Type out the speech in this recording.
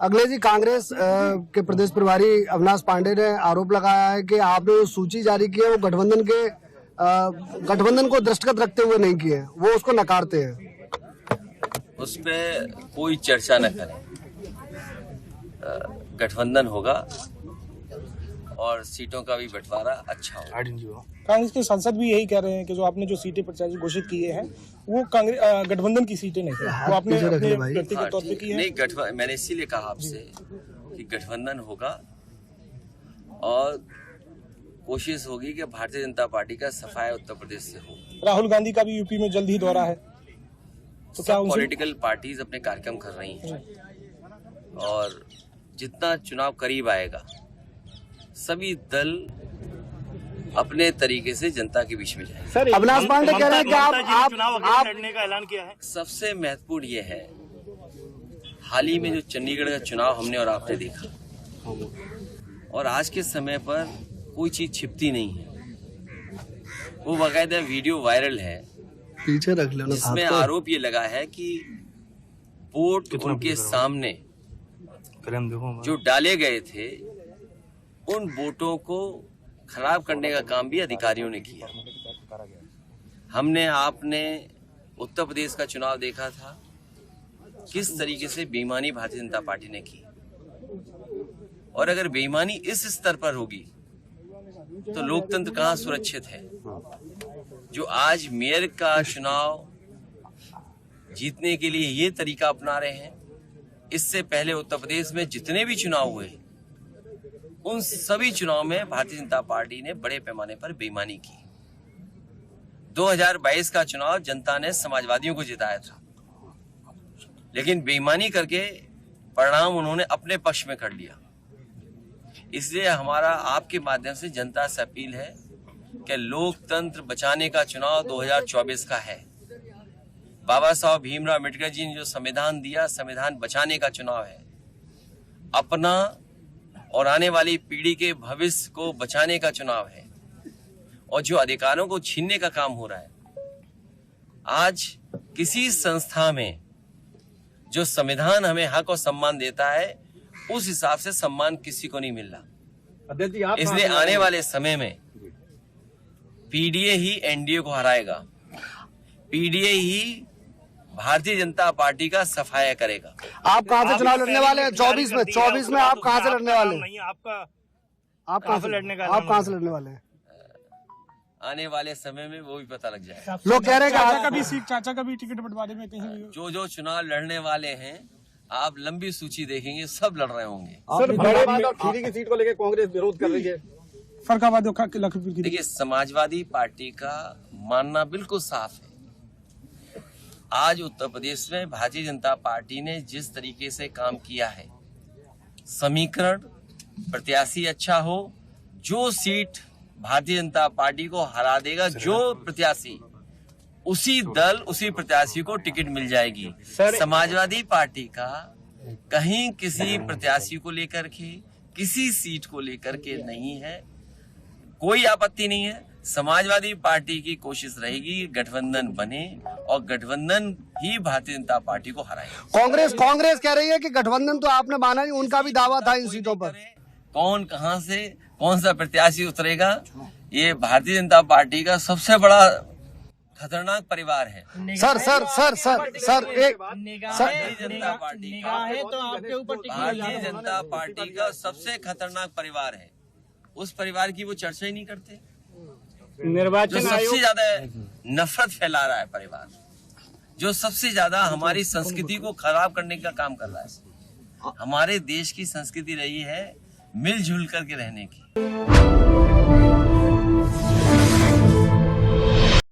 अगले जी, कांग्रेस के प्रदेश प्रभारी अविनाश पांडे ने आरोप लगाया है कि आपने जो सूची जारी की है वो गठबंधन को दृष्टिगत रखते हुए नहीं की है, वो उसको नकारते हैं। उस पर कोई चर्चा न करें। गठबंधन होगा और सीटों का भी बंटवारा अच्छा होगा। कांग्रेस के सांसद भी यही कह रहे हैं कि जो आपने जो सीटें प्रत्याशी घोषित किए हैं वो कांग्रेस गठबंधन की सीटें नहीं है, वो आपने अपने व्यक्तिगत तौर पे की है। नहीं, मैंने इसीलिए कहा आपसे कि गठबंधन होगा और कोशिश होगी कि भारतीय जनता पार्टी का सफाया उत्तर प्रदेश से हो। राहुल गांधी का भी यूपी में जल्द ही दौरा है, तो क्या पॉलिटिकल पार्टीज अपने कार्यक्रम कर रही हैं और जितना चुनाव करीब आएगा सभी दल अपने तरीके से जनता के बीच में जाएंगे। सर, अविनाश पांडे कह रहे हैं कि आप लड़ने का ऐलान किया है। सबसे महत्वपूर्ण ये है, हाल ही में जो चंडीगढ़ का चुनाव हमने और आपने देखा, और आज के समय पर कोई चीज छिपती नहीं है। वो बाकायदा वीडियो वायरल है, पीछे रख लेना, जिसमें आरोप ये लगा है कि वोट उनके सामने जो डाले गए थे उन वोटों को खराब करने का काम भी अधिकारियों ने किया। हमने आपने उत्तर प्रदेश का चुनाव देखा था, किस तरीके से बेईमानी भारतीय जनता पार्टी ने की, और अगर बेईमानी इस स्तर पर होगी तो लोकतंत्र कहाँ सुरक्षित है। जो आज मेयर का चुनाव जीतने के लिए ये तरीका अपना रहे हैं, इससे पहले उत्तर प्रदेश में जितने भी चुनाव हुए उन सभी चुनाव में भारतीय जनता पार्टी ने बड़े पैमाने पर बेईमानी की। 2022 का चुनाव जनता ने समाजवादियों को जिताया था, लेकिन बेईमानी करके परिणाम उन्होंने अपने पक्ष में कर लिया। इसलिए हमारा आपके माध्यम से जनता से अपील है कि लोकतंत्र बचाने का चुनाव 2024 का है। बाबा साहब भीमराव अम्बेडकर जी ने जो संविधान दिया, संविधान बचाने का चुनाव है। अपना और आने वाली पीढ़ी के भविष्य को बचाने का चुनाव है, और जो अधिकारों को छीनने का काम हो रहा है। आज किसी संस्था में जो संविधान हमें हक और सम्मान देता है, उस हिसाब से सम्मान किसी को नहीं मिल रहा। इसलिए आने वाले समय में पीडीए ही एनडीए को हराएगा, पीडीए ही भारतीय जनता पार्टी का सफाया करेगा। आप कहां से चुनाव लड़ने वाले हैं? 24 में आप कहां से लड़ने वाले हैं? आप कहां से लड़ने वाले हैं? आने वाले समय में वो भी पता लग जाएगा। लोग कह रहे हैं चाचा का भी टिकट बंटवारे में कहीं जो चुनाव लड़ने वाले हैं, आप लंबी सूची देखेंगे, सब लड़ रहे होंगे। सर, फरीदाबाद और खीरी की सीट को लेकर कांग्रेस विरोध कर रही है। फरीदाबाद देखिए, समाजवादी पार्टी का मानना बिल्कुल साफ है। आज उत्तर प्रदेश में भारतीय जनता पार्टी ने जिस तरीके से काम किया है, समीकरण प्रत्याशी अच्छा हो, जो सीट भारतीय जनता पार्टी को हरा देगा, जो प्रत्याशी, उसी दल उसी प्रत्याशी को टिकट मिल जाएगी। समाजवादी पार्टी का कहीं किसी प्रत्याशी को लेकर के, किसी सीट को लेकर के नहीं है, कोई आपत्ति नहीं है। समाजवादी पार्टी की कोशिश रहेगी गठबंधन बने और गठबंधन ही भारतीय जनता पार्टी को हराए। कांग्रेस कह रही है कि गठबंधन तो आपने माना नहीं, उनका भी दावा था इन सीटों पर। कौन कहां से कौन सा प्रत्याशी उतरेगा, ये भारतीय जनता पार्टी का सबसे बड़ा खतरनाक परिवार है। सर एक भारतीय जनता पार्टी भारतीय जनता पार्टी का सबसे खतरनाक परिवार है। उस परिवार की वो चर्चा ही नहीं करते। निर्वाचन जो सबसे ज्यादा नफरत फैला रहा है परिवार, जो सबसे ज्यादा हमारी संस्कृति को खराब करने का काम कर रहा है। हमारे देश की संस्कृति रही है मिलजुल करके रहने की।